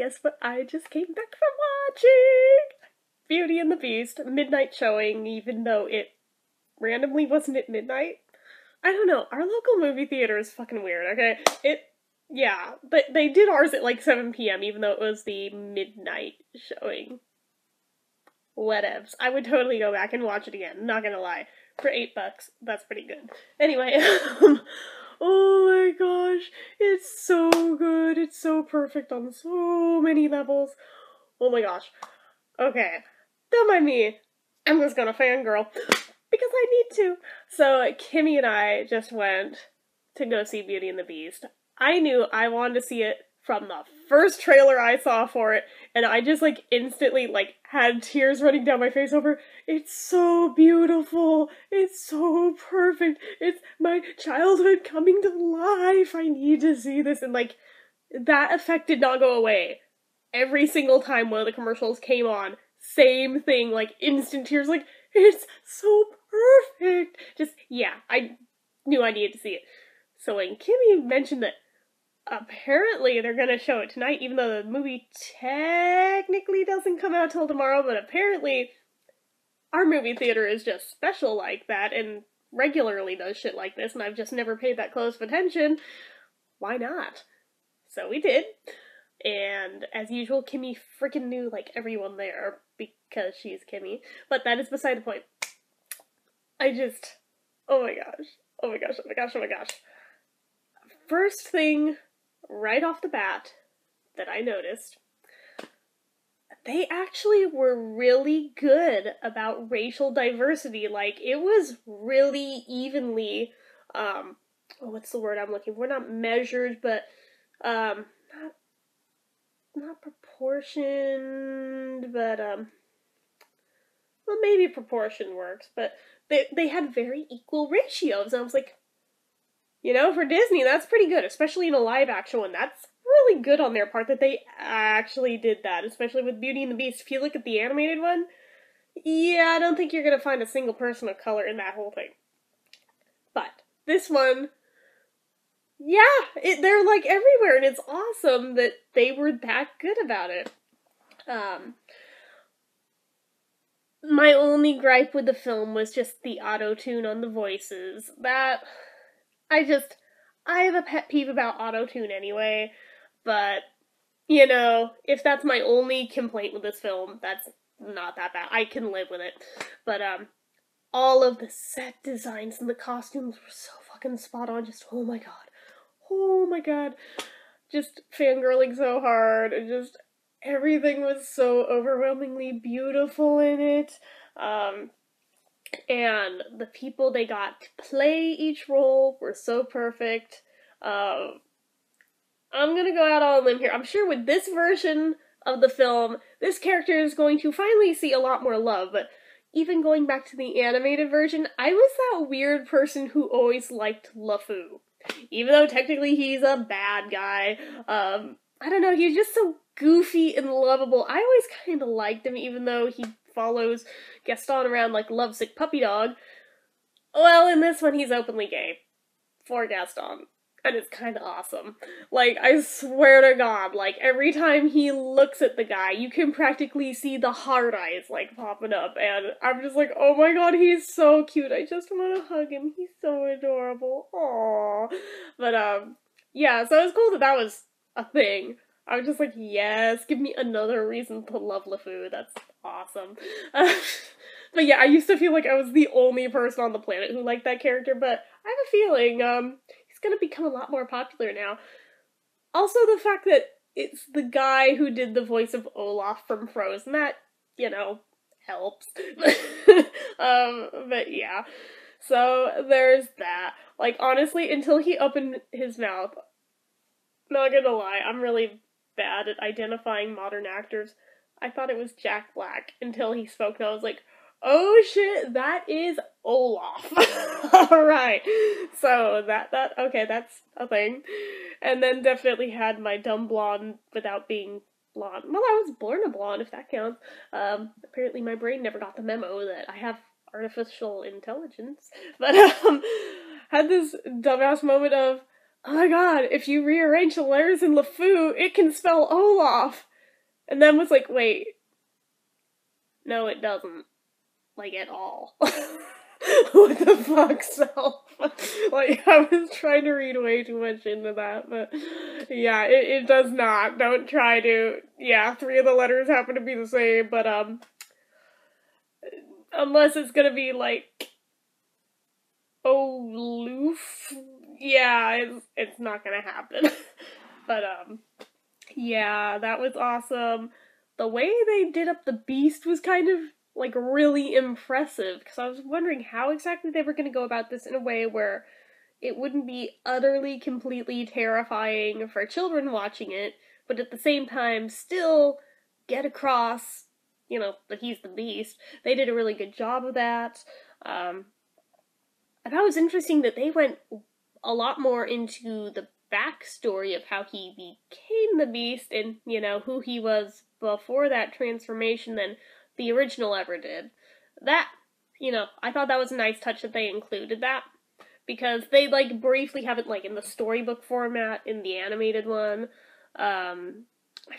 guess what I just came back from watching? Beauty and the Beast, midnight showing, even though it randomly wasn't at midnight. I don't know, our local movie theater is fucking weird, okay? Yeah, but they did ours at like 7 p.m. even though it was the midnight showing. Whatevs. I would totally go back and watch it again, not gonna lie. For $8, that's pretty good. Anyway, oh my gosh, it's so good, it's so perfect on so many levels. Oh my gosh. Okay, don't mind me, I'm just gonna fangirl, because I need to. So, Kimmy and I just went to go see Beauty and the Beast. I knew I wanted to see it from the first trailer I saw for it, and I just, like, instantly, like, had tears running down my face over, it's so beautiful, it's so perfect, it's my childhood coming to life, I need to see this, and, like, that effect did not go away. Every single time one of the commercials came on, same thing, like, instant tears, like, it's so perfect! Just, yeah, I knew I needed to see it. So when Kimmy mentioned that apparently they're gonna show it tonight, even though the movie technically doesn't come out till tomorrow, but apparently our movie theater is just special like that and regularly does shit like this, and I've just never paid that close of attention. Why not? So we did, and as usual, Kimmy freaking knew, like, everyone there, because she's Kimmy, but that is beside the point. Oh my gosh. Oh my gosh, oh my gosh, oh my gosh. First thing, right off the bat, that I noticed, they actually were really good about racial diversity. Like, it was really evenly, what's the word I'm looking for? Not measured, but, not proportioned, but, well, maybe proportion works, but they had very equal ratios, and I was like, you know, for Disney, that's pretty good, especially in a live-action one. That's really good on their part that they actually did that, especially with Beauty and the Beast. If you look at the animated one, yeah, I don't think you're gonna find a single person of color in that whole thing. But this one, yeah, they're, like, everywhere, and it's awesome that they were that good about it. My only gripe with the film was just the auto-tune on the voices. That, I have a pet peeve about auto-tune anyway, but, you know, if that's my only complaint with this film, that's not that bad. I can live with it. But, all of the set designs and the costumes were so fucking spot on, just, oh my god, just fangirling so hard, and just, everything was so overwhelmingly beautiful in it, and the people they got to play each role were so perfect. I'm gonna go out on a limb here. I'm sure with this version of the film, this character is going to finally see a lot more love, but even going back to the animated version, I was that weird person who always liked LeFou. Even though technically he's a bad guy, I don't know, he's just so goofy and lovable. I always kind of liked him, even though he follows Gaston around like lovesick puppy dog. Well, in this one, he's openly gay. For Gaston. And it's kind of awesome. Like, I swear to God, like, every time he looks at the guy, you can practically see the hard eyes, like, popping up, and I'm just like, oh my god, he's so cute, I just want to hug him, he's so adorable, aww. But, yeah, so it was cool that that was a thing. I was just like, yes, give me another reason to love LeFou, that's awesome. But yeah, I used to feel like I was the only person on the planet who liked that character, but I have a feeling, he's gonna become a lot more popular now. Also, the fact that it's the guy who did the voice of Olaf from Frozen, that, you know, helps. But yeah. So, there's that. Like, honestly, until he opened his mouth, not gonna lie, I'm really bad at identifying modern actors. I thought it was Jack Black until he spoke, and I was like, oh shit, that is Olaf. Alright. So, okay, that's a thing. And then definitely had my dumb blonde without being blonde. Well, I was born a blonde, if that counts. Apparently my brain never got the memo that I have artificial intelligence. But, had this dumbass moment of, oh my god, if you rearrange the letters in LeFou, it can spell Olaf. And then was like, wait, no, it doesn't. Like, at all. What the fuck, self? Like, I was trying to read way too much into that, but yeah, it does not. Don't try to. Yeah, 3 of the letters happen to be the same, but, unless it's gonna be, like, aloof, yeah, it's not gonna happen. But, yeah, that was awesome. The way they did up the beast was kind of, like, really impressive, because I was wondering how exactly they were going to go about this in a way where it wouldn't be utterly, completely terrifying for children watching it, but at the same time still get across, you know, that he's the beast. They did a really good job of that. I thought it was interesting that they went a lot more into the backstory of how he became the beast and, you know, who he was before that transformation than the original ever did. That, you know, I thought that was a nice touch that they included that, because they, like, briefly have it, like, in the storybook format, in the animated one. I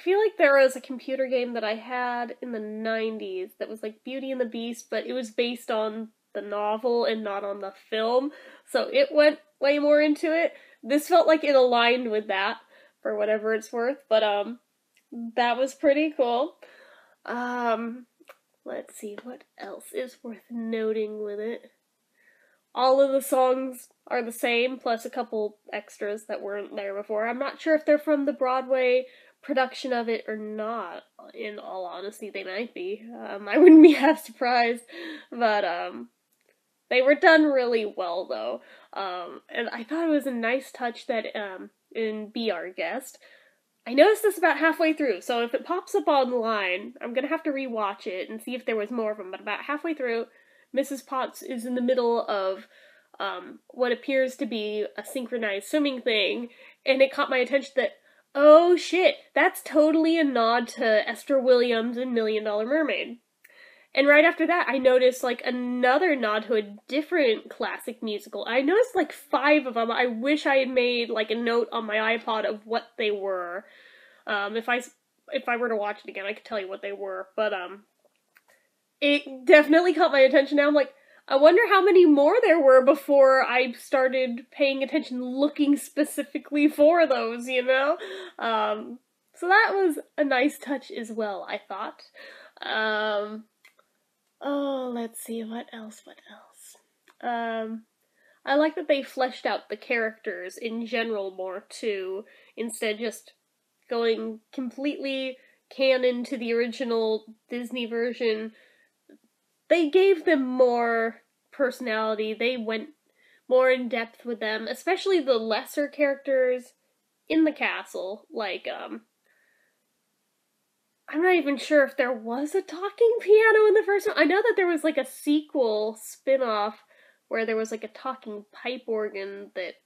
feel like there was a computer game that I had in the 90s that was, like, Beauty and the Beast, but it was based on the novel and not on the film, so it went way more into it. This felt like it aligned with that, for whatever it's worth, but, that was pretty cool. Let's see, what else is worth noting with it? All of the songs are the same, plus a couple extras that weren't there before. I'm not sure if they're from the Broadway production of it or not. In all honesty, they might be. I wouldn't be half surprised, but, they were done really well, though. And I thought it was a nice touch that, in Be Our Guest, I noticed this about halfway through, so if it pops up online, I'm gonna have to rewatch it and see if there was more of them, but about halfway through, Mrs. Potts is in the middle of, what appears to be a synchronized swimming thing, and it caught my attention that, oh shit, that's totally a nod to Esther Williams in $1 Million Mermaid. And right after that, I noticed, like, another nod to a different classic musical. I noticed, like, 5 of them. I wish I had made, like, a note on my iPod of what they were. If I were to watch it again, I could tell you what they were. But, it definitely caught my attention. Now I'm like, I wonder how many more there were before I started paying attention, looking specifically for those, you know? So that was a nice touch as well, I thought. Oh, let's see, what else? I like that they fleshed out the characters in general more, too, instead of just going completely canon to the original Disney version. They gave them more personality, they went more in depth with them, especially the lesser characters in the castle, like, I'm not even sure if there was a talking piano in the first one. I know that there was, like, a sequel spin-off where there was, like, a talking pipe organ that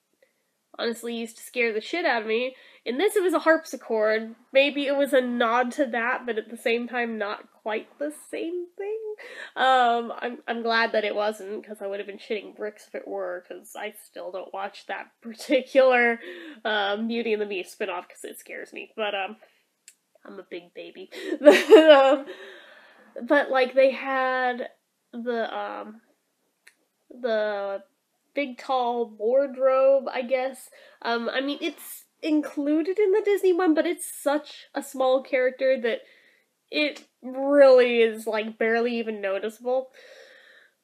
honestly used to scare the shit out of me. In this, it was a harpsichord. Maybe it was a nod to that, but at the same time, not quite the same thing. I'm glad that it wasn't, because I would have been shitting bricks if it were, because I still don't watch that particular, Beauty and the Beast spin-off, because it scares me. But, I'm a big baby. But, like, they had the big tall wardrobe, I guess. I mean, it's included in the Disney one, but it's such a small character that it really is, like, barely even noticeable.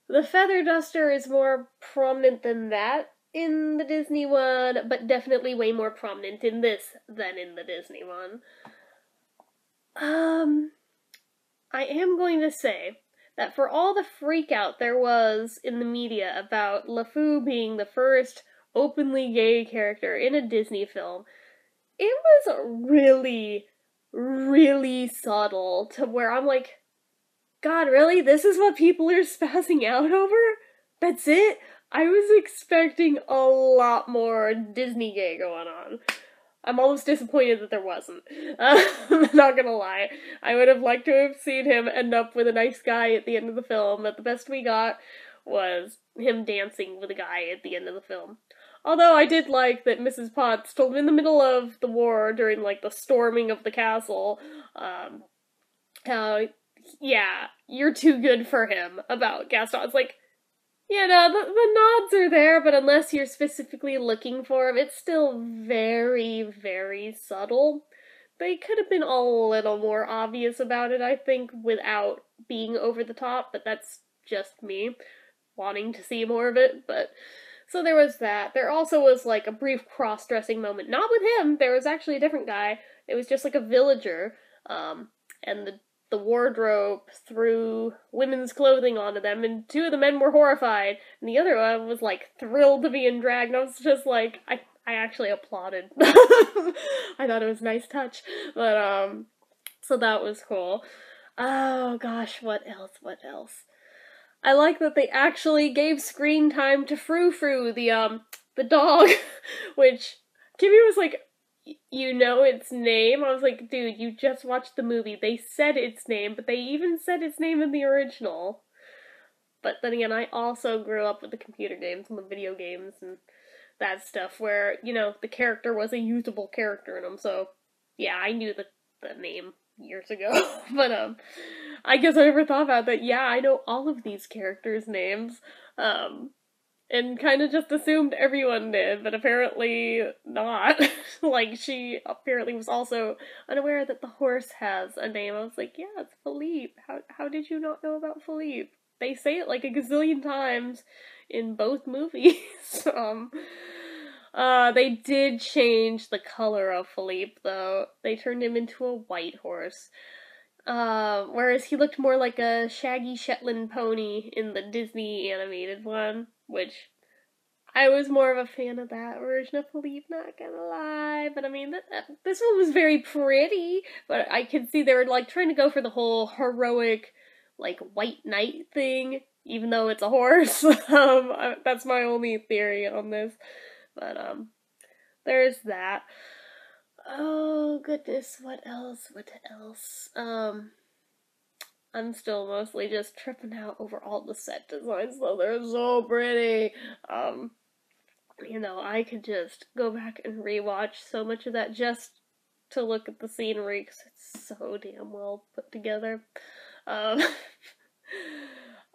The feather duster is more prominent than that in the Disney one, but definitely way more prominent in this than in the Disney one. I am going to say that for all the freak out there was in the media about LeFou being the first openly gay character in a Disney film, it was really, really subtle to where I'm like, God, really? This is what people are spazzing out over? That's it? I was expecting a lot more Disney gay going on. I'm almost disappointed that there wasn't. I'm not gonna lie. I would have liked to have seen him end up with a nice guy at the end of the film, but the best we got was him dancing with a guy at the end of the film. Although I did like that Mrs. Potts told him in the middle of the war, during, like, the storming of the castle, yeah, you're too good for him about Gaston. It's like, you know, the nods are there, but unless you're specifically looking for them, it's still very, very subtle. They could have been a little more obvious about it, I think, without being over the top, but that's just me wanting to see more of it. But so there was that. There also was like a brief cross-dressing moment, not with him. There was actually a different guy. It was just like a villager, and the wardrobe threw women's clothing onto them, and two of the men were horrified, and the other one was like thrilled to be in drag. And I was just like, I actually applauded. I thought it was a nice touch, but so that was cool. Oh gosh, what else? What else? I like that they actually gave screen time to Frou Frou, the dog, which Kimmy was like, you know its name? I was like, dude, you just watched the movie. They said its name, but they even said its name in the original. But then again, I also grew up with the computer games and the video games and that stuff where, you know, the character was a usable character in them, so yeah, I knew the name years ago. But I guess I never thought about that. Yeah, I know all of these characters' names. And kind of just assumed everyone did, but apparently not. Like, she apparently was also unaware that the horse has a name. I was like, yeah, it's Philippe. How did you not know about Philippe? They say it like a gazillion times in both movies. They did change the color of Philippe, though. They turned him into a white horse. Whereas he looked more like a shaggy Shetland pony in the Disney animated one, which I was more of a fan of that version of Philippe, not gonna lie. But I mean, this one was very pretty, but I could see they were like trying to go for the whole heroic, like, white knight thing, even though it's a horse. That's my only theory on this. But there's that. Oh goodness, what else? What else? I'm still mostly just tripping out over all the set designs, though. They're so pretty. You know, I could just go back and rewatch so much of that just to look at the scenery, because it's so damn well put together. Um,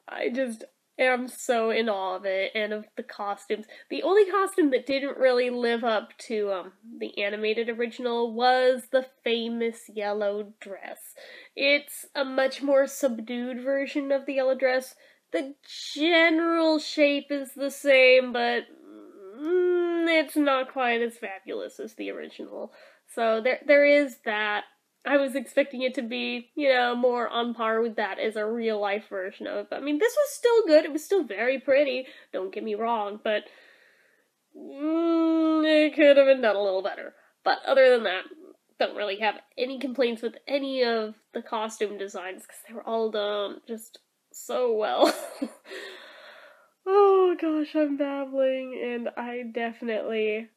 I just am so in awe of it, and of the costumes. The only costume that didn't really live up to the animated original was the famous yellow dress. It's a much more subdued version of the yellow dress. The general shape is the same, but it's not quite as fabulous as the original. So there is that. I was expecting it to be, you know, more on par with that as a real life version of it. But I mean, this was still good. It was still very pretty. Don't get me wrong, but it could have been done a little better. But other than that, don't really have any complaints with any of the costume designs, because they were all done just so well. Oh gosh, I'm babbling, and I definitely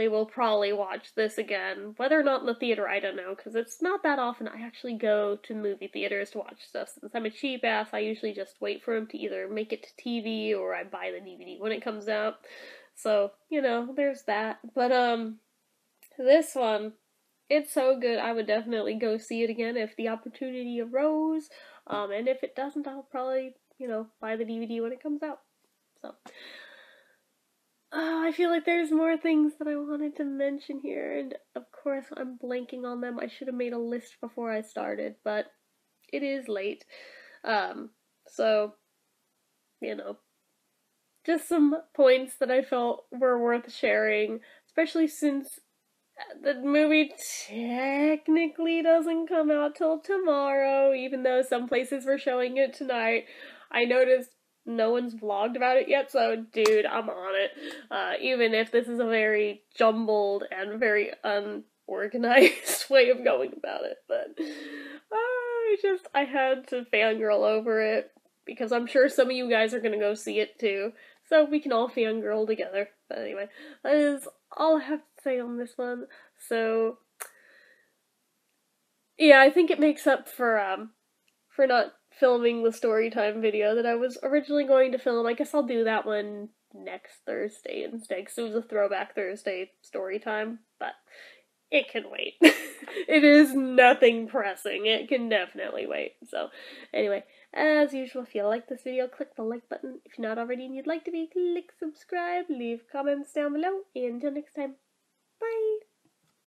will probably watch this again. Whether or not in the theater, I don't know, because it's not that often I actually go to movie theaters to watch stuff. Since I'm a cheap ass, I usually just wait for them to either make it to TV or I buy the DVD when it comes out. So, you know, there's that. But, this one, it's so good. I would definitely go see it again if the opportunity arose. And if it doesn't, I'll probably, you know, buy the DVD when it comes out. So, I feel like there's more things that I wanted to mention here, and of course I'm blanking on them. I should have made a list before I started, but it is late. So, you know, just some points that I felt were worth sharing, especially since the movie technically doesn't come out till tomorrow, even though some places were showing it tonight. I noticed no one's vlogged about it yet, so dude, I'm on it. Even if this is a very jumbled and very unorganized way of going about it, but I had to fangirl over it, because I'm sure some of you guys are gonna go see it too, so we can all fangirl together. But anyway, that is all I have to say on this one. So yeah, I think it makes up for not filming the storytime video that I was originally going to film. I guess I'll do that one next Thursday instead, because it was a throwback Thursday story time. But it can wait. It is nothing pressing. It can definitely wait. So, anyway, as usual, if you like this video, click the like button. If you're not already and you'd like to be, click subscribe, leave comments down below, and until next time, bye!